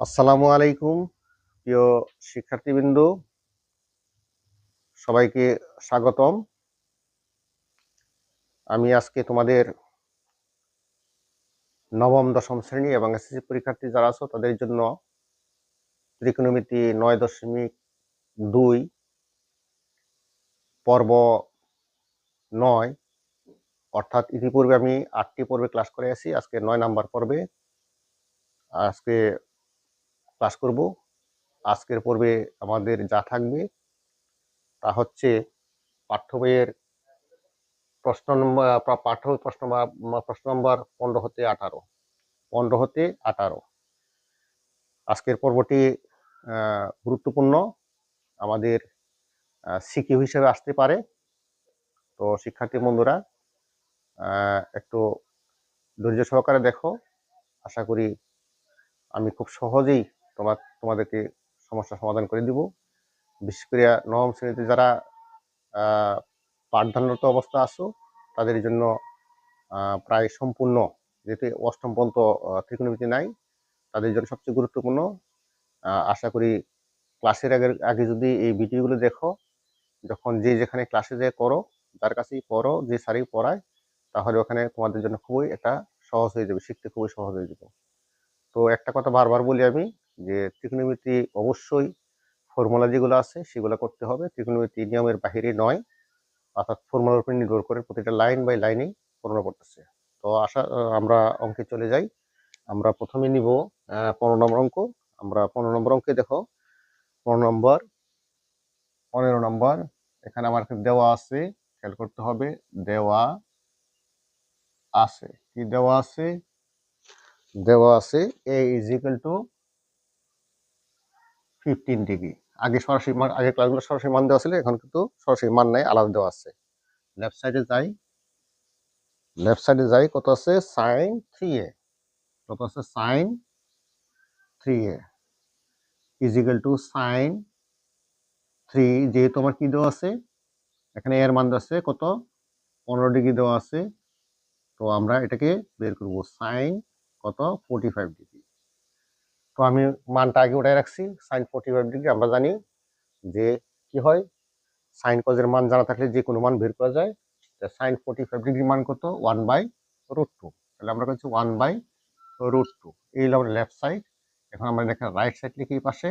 আসসালামু আলাইকুম প্রিয় শিক্ষার্থীবৃন্দ, সবাইকে স্বাগতম। আমি আজকে তোমাদের নবম দশম শ্রেণী এবং এসএসসি পরীক্ষার্থী যারা আছো তাদের জন্য ত্রিকোণমিতি 9.2 পর্ব 9 অর্থাৎ ইতিপূর্বে আমি 8টি পর্বে ক্লাস করে আছি। আজকে 9 নাম্বার পর্বে আজকে ক্লাস করব। আজকের পর্বে আমাদের যা থাকবে তা হচ্ছে পাঠ্য বইয়ের প্রশ্ন নম্বর পাঠ্য প্রশ্ন নম্বর 15 হতে 18 আজকের পর্বটি গুরুত্বপূর্ণ, আমাদের সিকিউ হিসেবে আসতে পারে। তো শিক্ষার্থী বন্ধুরা একটু ধৈর্য সহকারে দেখো। আশা করি আমি খুব সহজেই তোমাদেরকে সমস্যার সমাধান করে দিব। বিশেষ করে নবম শ্রেণীতে যারা পাঠদানরত অবস্থা আছো তাদের জন্য প্রায় সম্পূর্ণ, যেহেতু অষ্টম পর্যন্ত ত্রিকোণমিতি নাই, তাদের জন্য সবচেয়ে গুরুত্বপূর্ণ। আশা করি ক্লাসের আগে যদি এই ভিডিওগুলো দেখো, যখন যে যেখানে ক্লাসে যে করো, যার কাছেই পড়ো, যে স্যারই পড়ায়, তাহলে ওখানে তোমাদের জন্য খুবই এটা সহজ হয়ে যাবে, শিখতে খুবই সহজ হয়ে যাবে। তো একটা কথা বারবার বলি আমি, যে ত্রিকোণমিতি অবশ্যই ফর্মুলা যেগুলো আছে সেগুলো করতে হবে, ত্রিকোণমিতি নিয়মের বাহিরে নয়, অর্থাৎ ফর্মুলার উপর নির্ভর করে প্রতিটা লাইন বাই লাইনেই ফর্মুলা করতেছে। তো আমরা অঙ্কে চলে যাই। আমরা প্রথমে নিব 15 নম্বর অঙ্ক। আমরা 15 নম্বর অঙ্কে দেখো, 15 নম্বর এখানে আমার দেওয়া আছে, খেয়াল করতে হবে, দেওয়া আছে কি দেওয়া আছে, দেওয়া আছে a is equal two 15 degree. আগে সরাসরি মান, আগে ক্লাসগুলো সরাসরি মান দেওয়া ছিল, এখন কিন্তু সরাসরি মান নাই, আলাদা দেওয়া আছে। লেফট সাইডে যাই, কত আছে, সাইন 3a, কত আছে, sine 3a is equal to sine 3, যেহেতু আমার কি দেওয়া আছে, এখানে এর মান দেওয়া আছে কত, 15 ডিগ্রি দেওয়া আছে। তো আমরা এটাকে বের করব, সাইন কত, 45 ডিগ্রি। তো আমি মানটা আগে উঠাই রাখছি, সাইন 45 ডিগ্রি। আমরা জানি যে কি হয়, সাইন কজের মান জানা থাকলে যে কোনো মান বের করা যায়। সাইন 45 ডিগ্রি মান কত, 1/√2। তাহলে আমরা করছি 1/√2। এই হলো আমাদের লেফট সাইড। এখন আমরা দেখেন রাইট সাইড লিখি, এই পাশে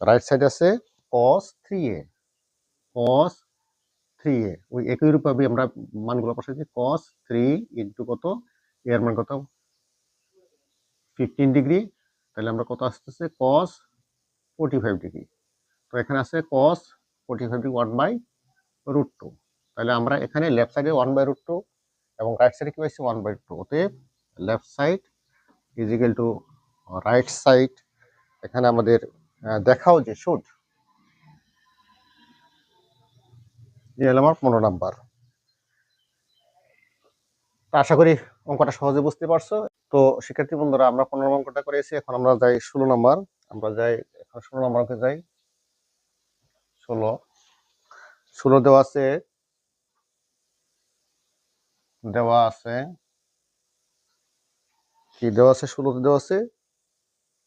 রাইট সাইড আছে cos 3a, cos 3a, ওই একই রূপে আমরা মানগুলো বসাইছি, cos 3 ইন্টু কত, এর মান কত, 15 ডিগ্রি। তাহলে আমরা কত আসতেছে, cos 45 ডিগ্রি। তো এখানে আছে cos 45 ডিগ্রি 1/√2। তাহলে আমরা এখানে লেফট সাইডে 1/√2 এবং রাইট সাইডে কি পাইছি, 1/2। অতএব left side is equal two right side. এখানে আমাদের দেখাও যে শুড, যে হলো আমার 15 নাম্বার। তো আশা করি অঙ্কটা সহজে বুঝতে পারছো। তো শিক্ষার্থী বন্ধুরা, আমরা 15 নম্বর অঙ্কটা করেছি, এখন আমরা যাই 16 নম্বর। আমরা যাই এখন 16 নম্বর অঙ্কে যাই। 16 দেওয়া আছে, কি দেওয়া আছে, 16 দেওয়া আছে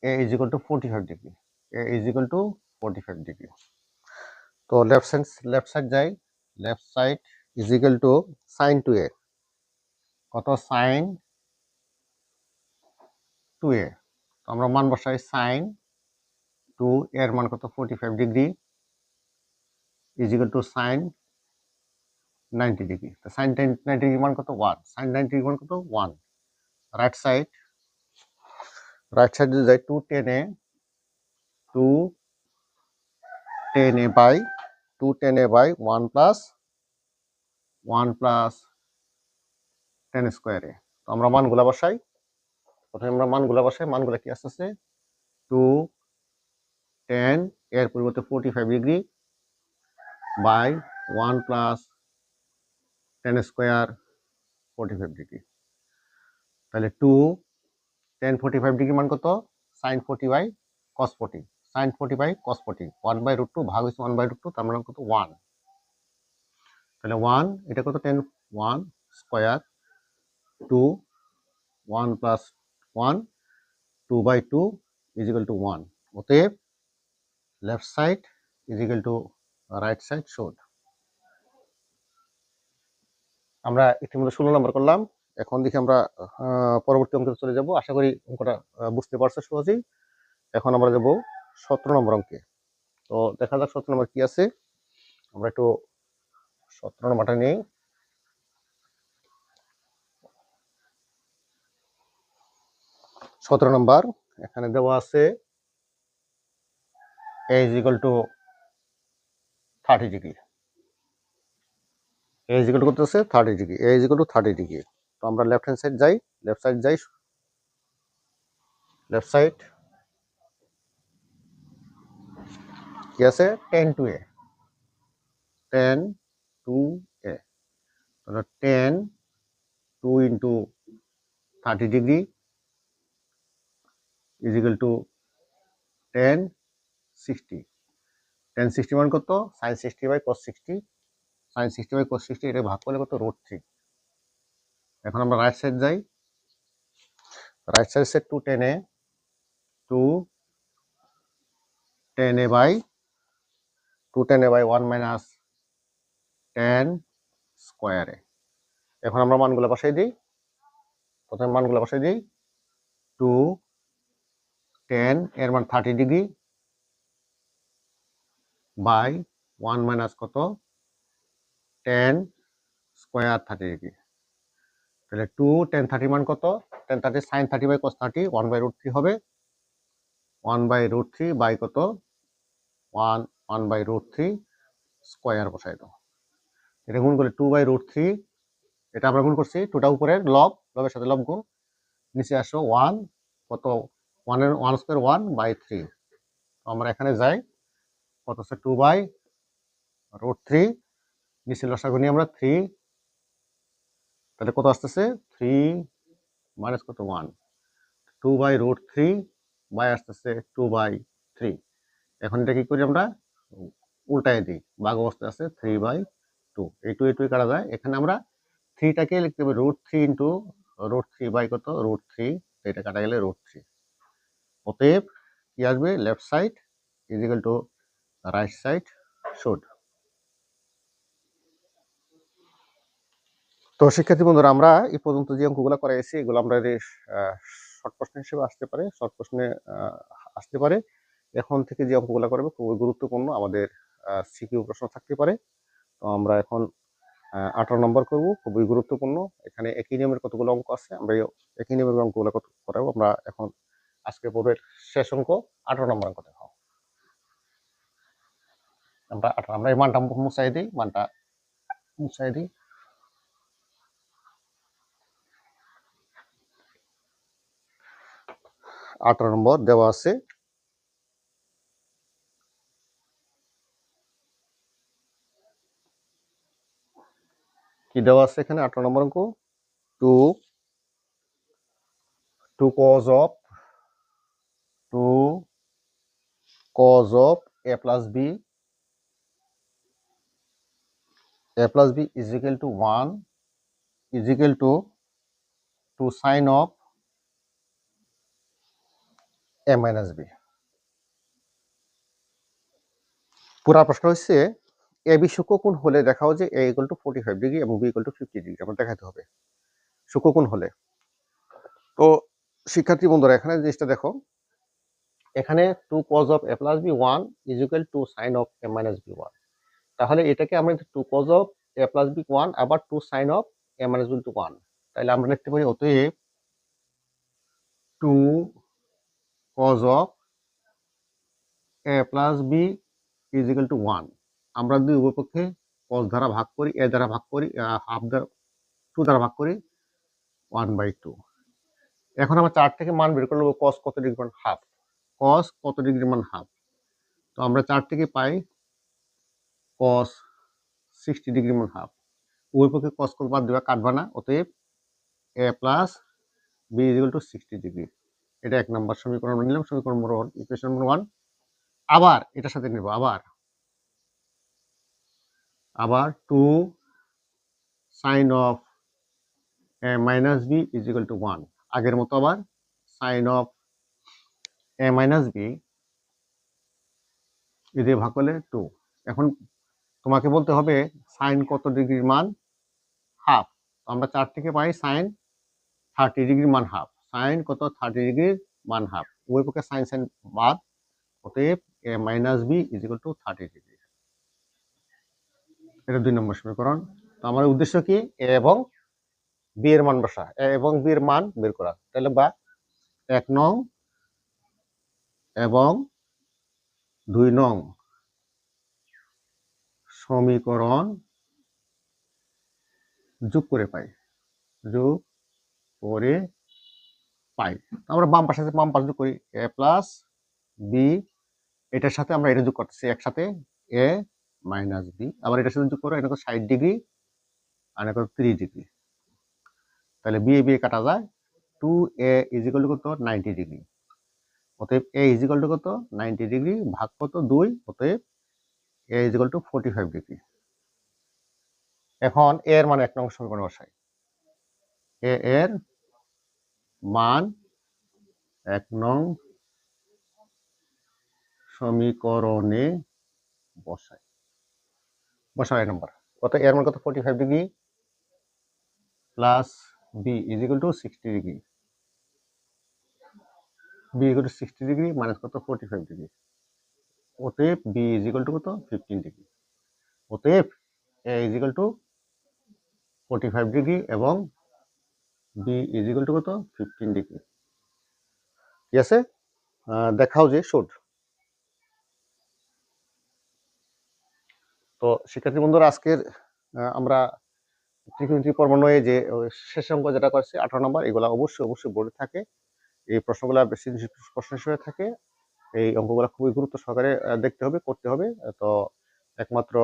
a is equal to 45 degree, a is equal to 45 degree. তো লেফট সাইড যাই, left side is equal to sine 2a, কত, সাইন 2a। তো আমরা মান বসাই, সাইন 2 এর মান কত, 45 degree is equal to sine 90 degree. তো সাইন 90 ডিগ্রি মান কত, 1, সাইন 90 ডিগ্রি মান কত, 1। রাইট সাইডে যাই, 210a বাই 1 প্লাস 10 স্কোয়ারে। তো আমরা মানগুলা বসাই, প্রথমে আমরা মানগুলা কি আসতেছে, 210 এর পরিবর্তে 45 degree by 1 plus 10 square 45 degree. তাহলে 10 45 ডিগ্রি মান কত, sine 40 by cos 40, sine 40 by cos 40, 1/√2 ভাগ হয়েছে 1/√2, তার মানে কত, 1। তাহলে 1, এটা কত, 10, 1 square 2, 1 plus 1, 2/2 is equal two 1। অতএব left side is equal two right side showed. আমরা ইতিমধ্যে 16 নম্বর করলাম। এখন দেখি আমরা পরবর্তী অঙ্কে চলে যাব। আশা করি অঙ্কটা বুঝতে পারছো সহজেই। এখন আমরা যাব 17 নম্বর অঙ্কে। তো দেখা যাক 17 নম্বর কি আছে। আমরা একটু 17 নম্বরটা নিই। 17 নম্বর এখানে দেওয়া আছে a is equal to 30 degree. a is equal to কত আছে 30 degree. a is equal to 30 degree. তো আমরা লেফট হ্যান্ড সাইড যাই, লেফট সাইড কি আছে 10 to a, 10 to a, 10 2 into 30 degree is equal to 10 60। 10 60 মান কত sin 60 বাই cos 60, sin 60 বাই cos 60 এটা ভাগ করলে কত √3। এখন আমরা রাইট সাইড যাই, right side set 2 10a, 2 10a by 1 minus 10 স্কয়ারে। এখন আমরা মানগুলো বসাই দিই, প্রথমে মানগুলো বসাই দিই। 2 10 এর মান 30 ডিগ্রি বাই 1 মাইনাস কত 10 স্কয়ার 30 ডিগ্রি। তাহলে 2 10 30 মান কত 10 30 sin 30 বাই cos 30 1 বাই √3 হবে। 1 বাই √3 বাই কত 1 বাই √3 স্কয়ার বসাই দাও। এটা গুণ করলে 2 বাই √3, এটা আমরা গুণ করছি 2টা উপরের লব, লবের সাথে লব গুণ, নিচে আসো 1 কত 1 এর 1 স্কয়ার 1 বাই 3। তো আমরা এখানে যাই কত আছে 2 বাই √3, নিচে লসাগু নিই আমরা 3, তাহলে কত আসতেছে 3 মাইনাস কত 1, 2 বাই √3 বাই আসতেছে 2 বাই 3। এখন এটা কি করি আমরা উল্টায় দিই, ভাগ অবস্থায় আছে 3 বাই 2, এই 2 কাটা যায়। এখানে আমরা 3টাকে লিখতে হবে √3 ইন্টু √3 বাই কত √3, এটা কাটা গেলে √3। অতএব কি আসবে left side is equal two right side should. তো শিক্ষার্থী বন্ধুরা, আমরা এই পর্যন্ত যে অঙ্কগুলো করাইছি এগুলো আমরা শর্ট প্রশ্ন হিসেবে আসতে পারে, শর্ট প্রশ্নে আসতে পারে। এখন থেকে যে অঙ্কগুলো করবে খুবই গুরুত্বপূর্ণ, আমাদের সিকিউ প্রশ্ন থাকতে পারে। তো আমরা এখন 18 নম্বর করব, খুবই গুরুত্বপূর্ণ। এখানে একই নিয়মের কতগুলো অঙ্ক আছে, আমরা একই নিয়মের অঙ্কগুলো করাবো। আমরা এখন আজকে পর্বের শেষ অঙ্ক 18 নম্বর অঙ্ক দেখাও। আমরা এই মানটা মুছাই দিই, মানটা মুছাই দিই। 18 নম্বর দেওয়া আছে কি দেওয়া আছে এখানে 18 নম্বর অঙ্ক 2 cos of a plus b is equal to 1 is equal to 2 sin of a minus b। পুরা প্রশ্ন হচ্ছে এ বি সূক্ষ্মকোণ হলে দেখাও যে a equal to 45 ডিগ্রি এবং b equal to 50 ডিগ্রি আমরা দেখাতে হবে সূক্ষ্মকোণ হলে। তো শিক্ষার্থী বন্ধুরা, এখানে জিনিসটা দেখো, এখানে 2 cos of a plus b 1 is equal to sin of a minus b 1। তাহলে এটাকে আমরা 2 cos of a plus b 1 আবার 2 sin of a minus b 1, তাহলে আমরা লিখতে পারি অতএব 2 cos of a plus b is equal to 1। আমরা যদি উভয় পক্ষে cos দ্বারা ভাগ করি, a দ্বারা ভাগ করি, হাফ দ্বারা 2 দ্বারা ভাগ করি 1/2। এখন আমরা 4 থেকে মান বের করে নেব cos কত ডিগ্রি মান হাফ, cos কত ডিগ্রি মান হাফ। তো আমরা 4 থেকে পাই cos 60 ডিগ্রি মান হাফ। উভয় পক্ষে cos কত বাদ দিবা, কাটবা না, অতএব a plus b is equal to 60 degree. এটা এক নম্বর সমীকরণ আমরা নিলাম, সমীকরণ নম্বর 1, ইকুয়েশন নম্বর 1। আবার এটার সাথে নেব আবার 2 sin of a minus b is equal to 1। আগের মতো আবার sin of a minus B A দিয়ে ভাগ করলে 2। এখন তোমাকে বলতে হবে সাইন কত ডিগ্রির মান হাফ। আমরা 4 থেকে পাই সাইন 30 ডিগ্রির মান হাফ। সাইন কত 30 ডিগ্রির মান হাফ, উভয় পক্ষে সাইন সাইন বাদ, অতএব a minus B is equal to 30 degree. এটা 2 নম্বর সমীকরণ। তো আমাদের উদ্দেশ্য কি, এ এবং বি এর মান বসা, এ এবং বি এর মান বের করা। তাহলে বা 1 নং এবং 2 নং সমীকরণ যোগ করে পাই, যোগ করে পাই। আমরা বাম পাশে যোগ করি, এ প্লাস বি, এটার সাথে আমরা এটা যোগ করতেছি একসাথে, এ মাইনাস বি, আবার এটার সাথে যোগ করো, এটা 60 ডিগ্রি আর এটা 30 ডিগ্রি। তাহলে বি বি কাটা যায়, 2a ইজ ইকুয়াল টু কত 90 ডিগ্রি। অতএব a ইজ ইকুয়াল টু কত 90 ডিগ্রি ভাগ কত 2, অতএব a is equal two 45 degree. এখন a এর মান 1 নং সমীকরণে বসাই। a এর মান 1 নং সমীকরণে বসাই। 1 নম্বর কত, এর মান কত 45 degree plus B is equal to 60 degree, B equal to 60 degree minus কত 45 ডিগ্রি। অতএব বি ইজ ইকুয়াল টু কত 15 ডিগ্রি। অতএব এ ইজ ইকুয়াল টু 45 ডিগ্রি এবং বি ইজ ইকুয়াল টু কত 15 ডিগ্রি। ঠিক আছে, দেখাও যে শুড। তো শিক্ষার্থী বন্ধুরা, আজকের আমরা ত্রিকোণমিতি পর্ব নয় যে শেষ অঙ্ক যেটা করছি 18 নম্বর, এগুলা অবশ্যই বোর্ডে থাকে। এই প্রশ্নগুলো বেশি প্রশ্ন হিসেবে থাকে। এই অঙ্কগুলো খুবই গুরুত্ব সহকারে দেখতে হবে, করতে হবে। তো একমাত্র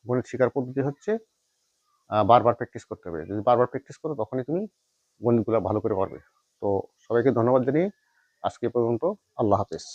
গণিত শিক্ষার পদ্ধতি হচ্ছে বারবার প্র্যাকটিস করতে হবে। যদি বারবার প্র্যাকটিস করো তখনই তুমি গণিতগুলো ভালো করে পারবে। তো সবাইকে ধন্যবাদ জানিয়ে আজকে পর্যন্ত, আল্লাহ হাফেজ।